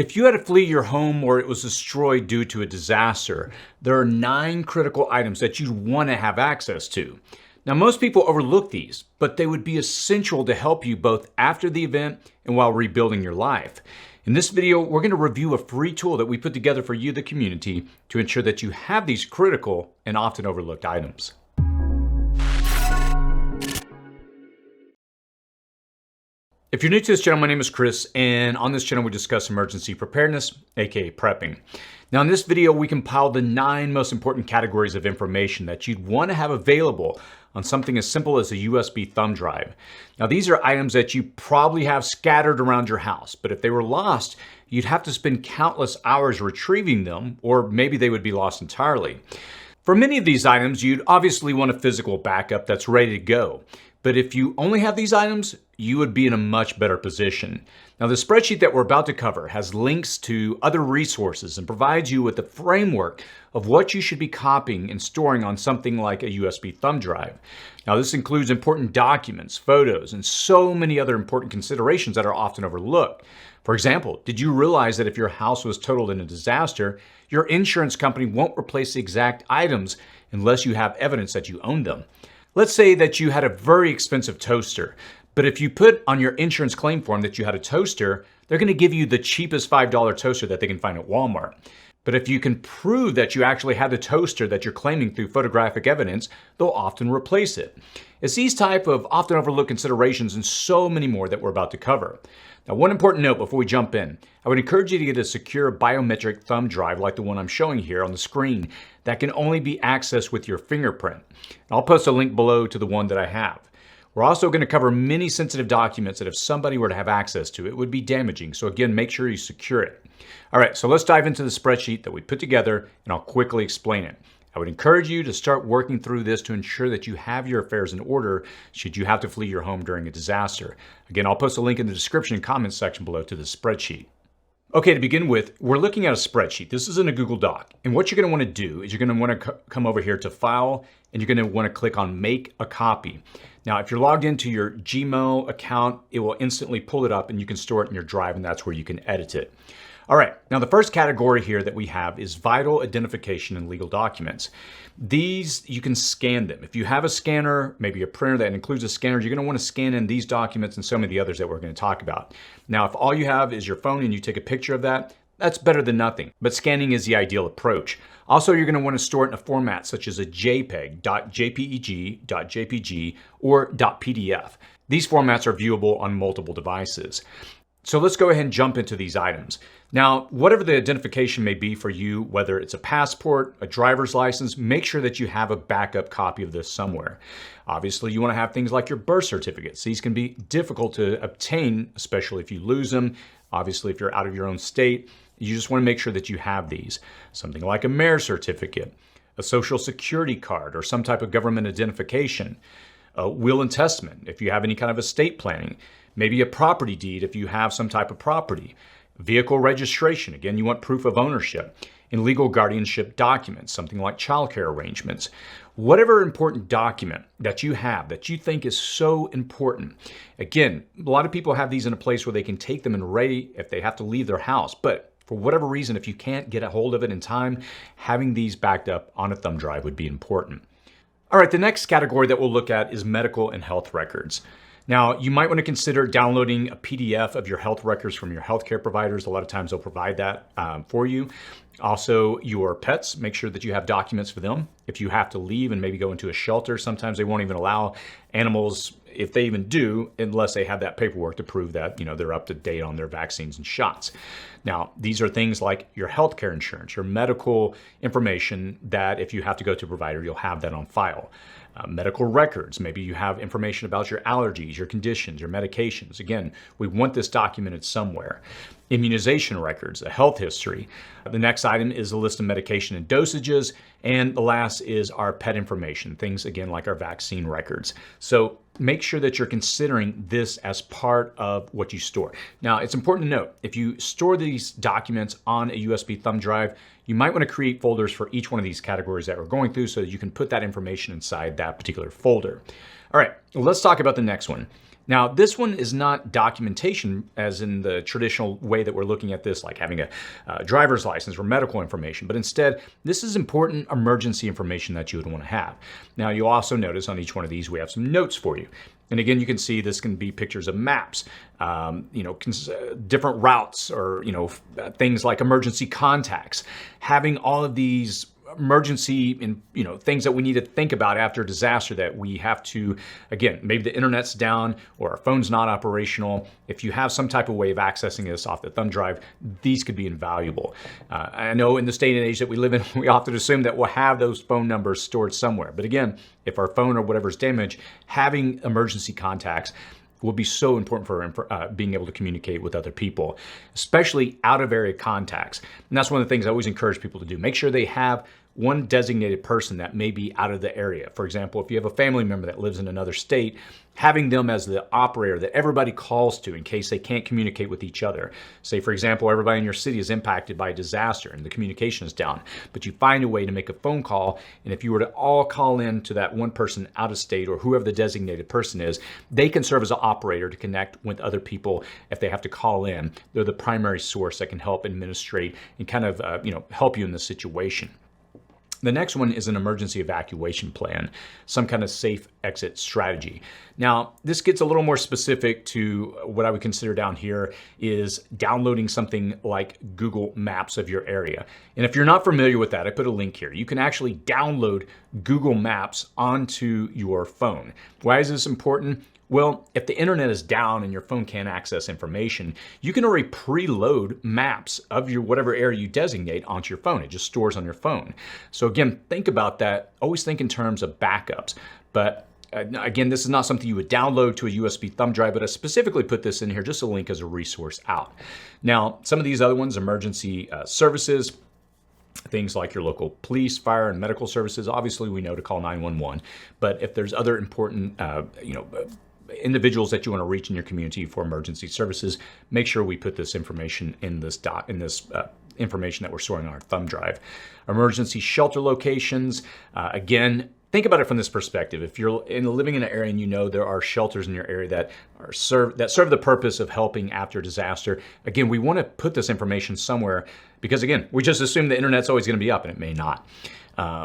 If you had to flee your home or it was destroyed due to a disaster, there are 9 critical items that you'd want to have access to. Now, most people overlook these, but they would be essential to help you both after the event and while rebuilding your life. In this video, we're going to review a free tool that we put together for you, the community, to ensure that you have these critical and often overlooked items. If you're new to this channel, my name is Chris, and on this channel we discuss emergency preparedness, aka prepping. Now in this video, we compiled the 9 most important categories of information that you'd want to have available on something as simple as a USB thumb drive. Now these are items that you probably have scattered around your house, but if they were lost, you'd have to spend countless hours retrieving them, or maybe they would be lost entirely. For many of these items, you'd obviously want a physical backup that's ready to go. But if you only have these items, you would be in a much better position. Now, the spreadsheet that we're about to cover has links to other resources and provides you with the framework of what you should be copying and storing on something like a USB thumb drive. Now, this includes important documents, photos, and so many other important considerations that are often overlooked. For example, did you realize that if your house was totaled in a disaster, your insurance company won't replace the exact items unless you have evidence that you own them? Let's say that you had a very expensive toaster, but if you put on your insurance claim form that you had a toaster, they're going to give you the cheapest $5 toaster that they can find at Walmart. But if you can prove that you actually had the toaster that you're claiming through photographic evidence, they'll often replace it. It's these type of often overlooked considerations and so many more that we're about to cover. Now, one important note before we jump in, I would encourage you to get a secure biometric thumb drive like the one I'm showing here on the screen that can only be accessed with your fingerprint. I'll post a link below to the one that I have. We're also going to cover many sensitive documents that if somebody were to have access to, it would be damaging. So again, make sure you secure it. All right, so let's dive into the spreadsheet that we put together and I'll quickly explain it. I would encourage you to start working through this to ensure that you have your affairs in order should you have to flee your home during a disaster. Again, I'll post a link in the description and comments section below to the spreadsheet. Okay, to begin with, we're looking at a spreadsheet. This is in a Google Doc. And what you're going to want to do is you're going to want to come over here to File, and you're going to want to click on Make a Copy. Now, if you're logged into your Gmail account, it will instantly pull it up and you can store it in your drive, and that's where you can edit it. All right, now the first category here that we have is vital identification and legal documents. These, you can scan them. If you have a scanner, maybe a printer that includes a scanner, you're gonna wanna scan in these documents and so many of the others that we're gonna talk about. Now, if all you have is your phone and you take a picture of that, that's better than nothing, but scanning is the ideal approach. Also, you're gonna wanna store it in a format such as a JPEG, .jpeg, .jpg, or .pdf. These formats are viewable on multiple devices. So let's go ahead and jump into these items. Now, whatever the identification may be for you, whether it's a passport, a driver's license, make sure that you have a backup copy of this somewhere. Obviously, you want to have things like your birth certificates. These can be difficult to obtain, especially if you lose them. Obviously, if you're out of your own state, you just want to make sure that you have these. Something like a marriage certificate, a social security card, or some type of government identification, a will and testament if you have any kind of estate planning, maybe a property deed if you have some type of property, vehicle registration, again, you want proof of ownership, and legal guardianship documents, something like childcare arrangements. Whatever important document that you have that you think is so important. Again, a lot of people have these in a place where they can take them and ready if they have to leave their house, but for whatever reason, if you can't get a hold of it in time, having these backed up on a thumb drive would be important. All right, the next category that we'll look at is medical and health records. Now, you might want to consider downloading a PDF of your health records from your healthcare providers. A lot of times they'll provide that for you. Also, your pets, make sure that you have documents for them. If you have to leave and maybe go into a shelter, sometimes they won't even allow animals, if they even do, unless they have that paperwork to prove that, they're up to date on their vaccines and shots. Now, these are things like your healthcare insurance, your medical information that if you have to go to a provider, you'll have that on file. Medical records, maybe you have information about your allergies, your conditions, your medications. Again, we want this documented somewhere. Immunization records, a health history. The next item is a list of medication and dosages. And the last is our pet information, things again like our vaccine records. So make sure that you're considering this as part of what you store. Now, it's important to note, if you store these documents on a USB thumb drive, you might want to create folders for each one of these categories that we're going through so that you can put that information inside that particular folder. All right, let's talk about the next one. Now, this one is not documentation as in the traditional way that we're looking at this, like having a driver's license or medical information, but instead, this is important emergency information that you would want to have. Now, you'll also notice on each one of these, we have some notes for you. And again, you can see this can be pictures of maps, different routes, or things like emergency contacts. Having all of these emergency and things that we need to think about after a disaster that we have to, again, maybe the internet's down or our phone's not operational. If you have some type of way of accessing this off the thumb drive, these could be invaluable. I know in this day and age that we live in, we often assume that we'll have those phone numbers stored somewhere. But again, if our phone or whatever's damaged, having emergency contacts will be so important for being able to communicate with other people, especially out-of-area contacts. And that's one of the things I always encourage people to do. Make sure they have one designated person that may be out of the area. For example, if you have a family member that lives in another state, having them as the operator that everybody calls to in case they can't communicate with each other. Say, for example, everybody in your city is impacted by a disaster and the communication is down, but you find a way to make a phone call, and if you were to all call in to that one person out of state or whoever the designated person is, they can serve as an operator to connect with other people if they have to call in. They're the primary source that can help administrate and kind of help you in this situation. The next one is an emergency evacuation plan, some kind of safe exit strategy. Now, this gets a little more specific to what I would consider down here is downloading something like Google Maps of your area. And if you're not familiar with that, I put a link here. You can actually download Google Maps onto your phone. Why is this important? Well, if the internet is down and your phone can't access information, you can already preload maps of your whatever area you designate onto your phone. It just stores on your phone. So again, think about that. Always think in terms of backups. But again, this is not something you would download to a USB thumb drive, but I specifically put this in here just a link as a resource out. Now, some of these other ones, emergency services, things like your local police, fire, and medical services. Obviously, we know to call 911. But if there's other important, individuals that you want to reach in your community for emergency services, make sure we put this information in this information that we're storing on our thumb drive. Emergency shelter locations, again, think about it from this perspective. If you're living in an area and you know there are shelters in your area that serve the purpose of helping after disaster, again, we want to put this information somewhere because, again, we just assume the internet's always going to be up, and it may not.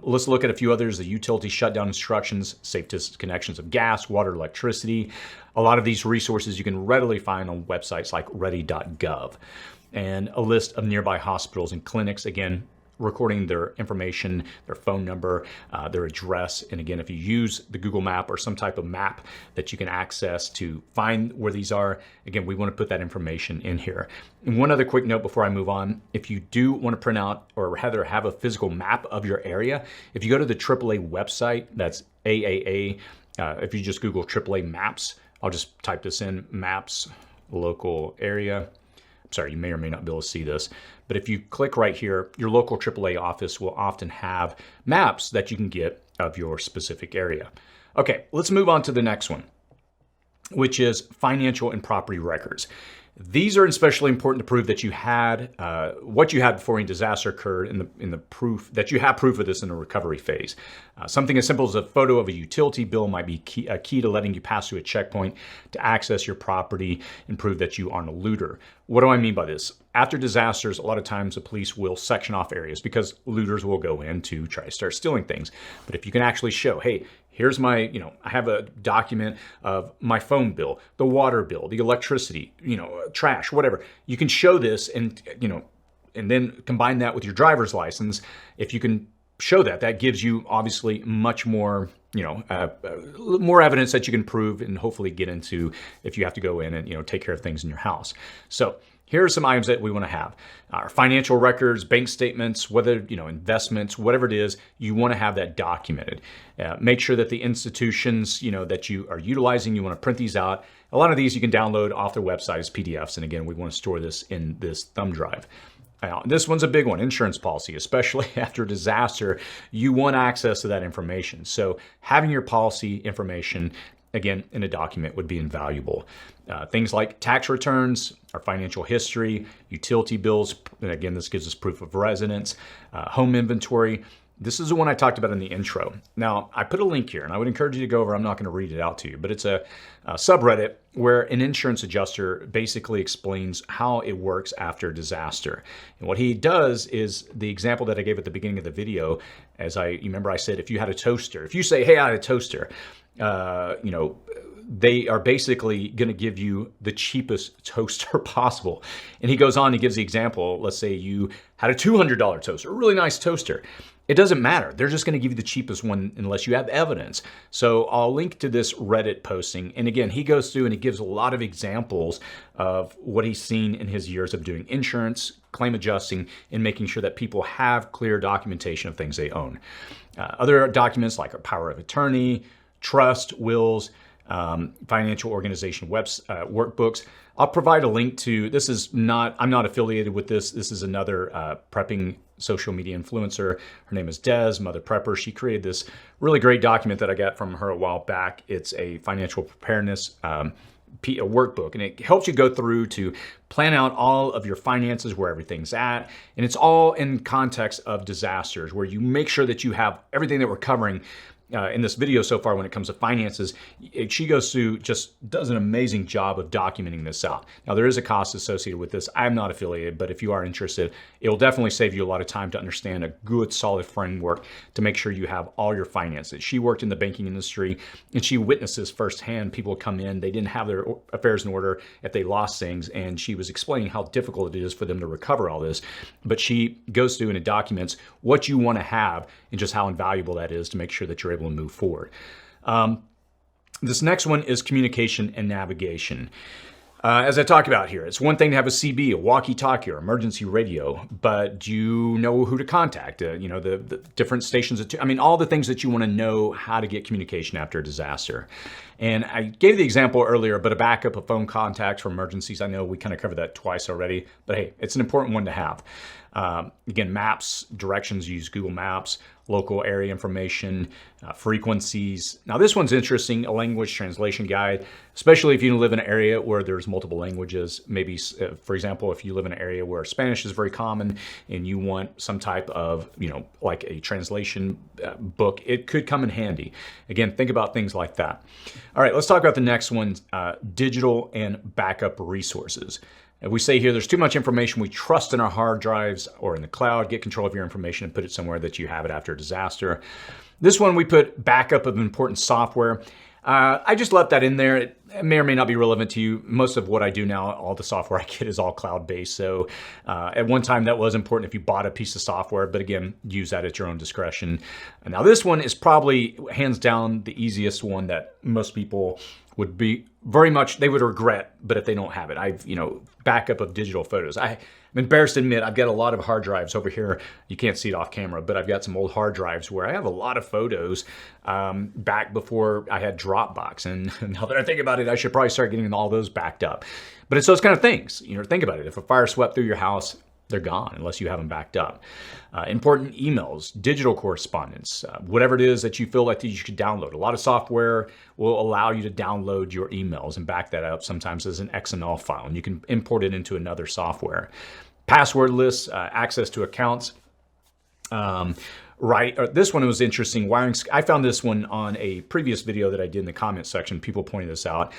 Let's look at a few others. The utility shutdown instructions, safe disconnections of gas, water, electricity. A lot of these resources you can readily find on websites like ready.gov. And a list of nearby hospitals and clinics, again, recording their information, their phone number, their address. And again, if you use the Google map or some type of map that you can access to find where these are, again, we want to put that information in here. And one other quick note before I move on, if you do want to print out or rather have a physical map of your area, if you go to the AAA website, that's AAA, if you just Google AAA maps, I'll just type this in, maps, local area. Sorry, you may or may not be able to see this, but if you click right here, your local AAA office will often have maps that you can get of your specific area. Okay, let's move on to the next one, which is financial and property records. These are especially important to prove that you had what you had before any disaster occurred, in the proof that you have proof of this in the recovery phase. Something as simple as a photo of a utility bill might be a key to letting you pass through a checkpoint to access your property and prove that you aren't a looter. What do I mean by this? After disasters, a lot of times the police will section off areas because looters will go in to try to start stealing things. But if you can actually show, hey, here's my, I have a document of my phone bill, the water bill, the electricity, trash, whatever. You can show this and then combine that with your driver's license. If you can show that, that gives you obviously much more, more evidence that you can prove and hopefully get into if you have to go in and, take care of things in your house. So here are some items that we want to have. Our financial records, bank statements, whether, investments, whatever it is, you want to have that documented. Make sure that the institutions, that you are utilizing, you want to print these out. A lot of these you can download off their website as PDFs. And again, we want to store this in this thumb drive. Now, this one's a big one, insurance policy, especially after a disaster, you want access to that information. So having your policy information, again, in a document would be invaluable. Things like tax returns, our financial history, utility bills, and again, this gives us proof of residence, home inventory. This is the one I talked about in the intro. Now, I put a link here, and I would encourage you to go over. I'm not going to read it out to you, but it's a subreddit where an insurance adjuster basically explains how it works after disaster. And what he does is the example that I gave at the beginning of the video, you remember I said, if you had a toaster, if you say, hey, I had a toaster, they are basically going to give you the cheapest toaster possible. And he goes on, he gives the example. Let's say you had a $200 toaster, a really nice toaster. It doesn't matter. They're just going to give you the cheapest one unless you have evidence. So I'll link to this Reddit posting. And again, he goes through and he gives a lot of examples of what he's seen in his years of doing insurance, claim adjusting, and making sure that people have clear documentation of things they own. Other documents like a power of attorney, trust, wills, financial organization workbooks. I'll provide a link to, I'm not affiliated with this. This is another prepping social media influencer. Her name is Des, Mother Prepper. She created this really great document that I got from her a while back. It's a financial preparedness a workbook, and it helps you go through to plan out all of your finances, where everything's at. And it's all in context of disasters, where you make sure that you have everything that we're covering in this video so far when it comes to finances. She goes through, just does an amazing job of documenting this out. Now, there is a cost associated with this. I'm not affiliated, but if you are interested, it'll definitely save you a lot of time to understand a good, solid framework to make sure you have all your finances. She worked in the banking industry, and she witnesses firsthand. People come in, they didn't have their affairs in order if they lost things, and she was explaining how difficult it is for them to recover all this. But she goes through and it documents what you want to have and just how invaluable that is to make sure that you're able to move forward. This next one is communication and navigation. As I talk about here, it's one thing to have a CB, a walkie-talkie, or emergency radio, but do you know who to contact? The different stations, all the things that you want to know how to get communication after a disaster. And I gave the example earlier, but a backup of phone contacts for emergencies. I know we kind of covered that twice already, but hey, it's an important one to have. Again, maps, directions, use Google Maps, local area information, frequencies. Now this one's interesting, a language translation guide, especially if you live in an area where there's multiple languages. Maybe, for example, if you live in an area where Spanish is very common and you want some type of, like a translation book, it could come in handy. Again, think about things like that. All right, let's talk about the next one, digital and backup resources. If we say here, there's too much information we trust in our hard drives or in the cloud, get control of your information and put it somewhere that you have it after a disaster. This one, we put backup of important software. I just left that in there. It may or may not be relevant to you. Most of what I do now, all the software I get is all cloud-based. So at one time that was important if you bought a piece of software, but again, use that at your own discretion. And now this one is probably hands down the easiest one that most people would be they would regret, but if they don't have it, backup of digital photos. I'm embarrassed to admit I've got a lot of hard drives over here. You can't see it off camera, but I've got some old hard drives where I have a lot of photos back before I had Dropbox. And now that I think about it, I should probably start getting all those backed up. But it's those kind of things. Think about it. If a fire swept through your house, they're gone unless you have them backed up. Important emails, digital correspondence, whatever it is that you feel like that you should download. A lot of software will allow you to download your emails and back that up sometimes as an XML file, and you can import it into another software. Password lists, access to accounts. This one was interesting. I found this one on a previous video that I did in the comment section. People pointed this out.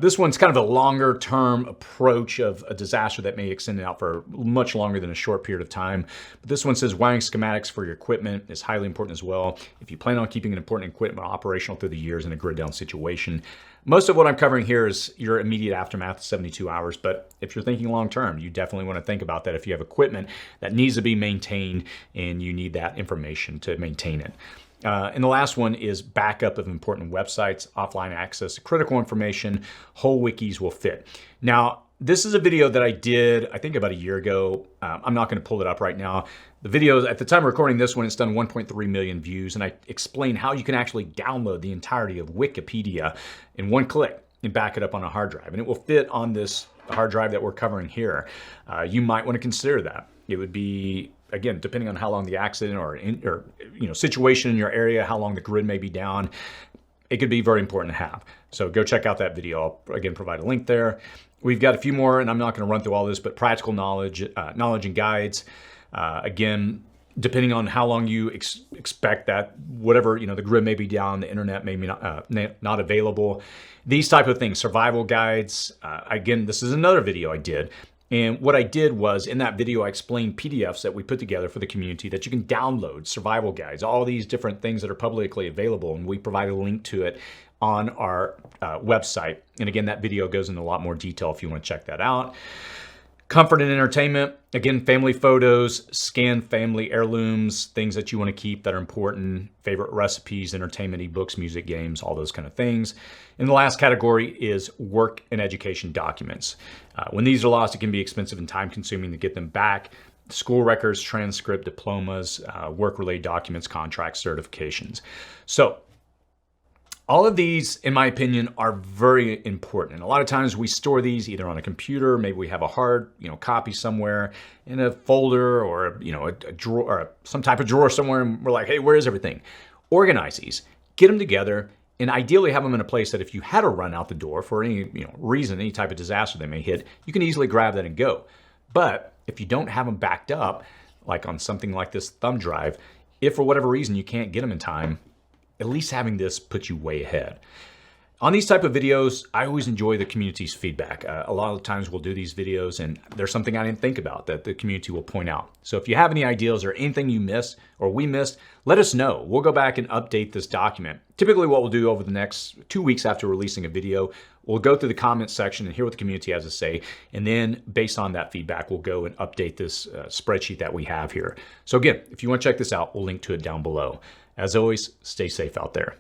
This one's kind of a longer term approach of a disaster that may extend out for much longer than a short period of time. But this one says wiring schematics for your equipment is highly important as well. If you plan on keeping an important equipment operational through the years in a grid down situation. Most of what I'm covering here is your immediate aftermath, 72 hours. But if you're thinking long term, you definitely want to think about that if you have equipment that needs to be maintained and you need that information to maintain it. And the last one is backup of important websites, offline access to critical information, whole wikis will fit. Now, this is a video that I did, I think about a year ago. I'm not going to pull it up right now. The video, at the time of recording this one, it's done 1.3 million views, and I explain how you can actually download the entirety of Wikipedia in one click and back it up on a hard drive. And it will fit on this hard drive that we're covering here. You might want to consider that. It would be, again, depending on how long the accident or situation in your area, how long the grid may be down, it could be very important to have. So go check out that video. I'll, again, provide a link there. We've got a few more, and I'm not going to run through all this, but practical knowledge and guides. Again, depending on how long you expect that, whatever, the grid may be down, the internet may be not available, these type of things, survival guides. Again, this is another video I did. And what I did was, in that video, I explained PDFs that we put together for the community that you can download, survival guides, all these different things that are publicly available. And we provide a link to it on our website. And again, that video goes into a lot more detail if you want to check that out. Comfort and entertainment, again, family photos, scanned family heirlooms, things that you want to keep that are important, favorite recipes, entertainment, ebooks, music, games, all those kind of things. And the last category is work and education documents. When these are lost, it can be expensive and time consuming to get them back. School records, transcript, diplomas, work-related documents, contracts, certifications. So all of these, in my opinion, are very important. And a lot of times we store these either on a computer, maybe we have a hard, copy somewhere in a folder or, a drawer or some type of drawer somewhere. And we're like, hey, where is everything? Organize these, get them together, and ideally have them in a place that if you had to run out the door for any reason, any type of disaster they may hit, you can easily grab that and go. But if you don't have them backed up, like on something like this thumb drive, if for whatever reason you can't get them in time, at least having this puts you way ahead. On these type of videos, I always enjoy the community's feedback. A lot of times we'll do these videos and there's something I didn't think about that the community will point out. So if you have any ideas or anything you missed or we missed, let us know. We'll go back and update this document. Typically what we'll do over the next 2 weeks after releasing a video, we'll go through the comments section and hear what the community has to say. And then based on that feedback, we'll go and update this spreadsheet that we have here. So again, if you want to check this out, we'll link to it down below. As always, stay safe out there.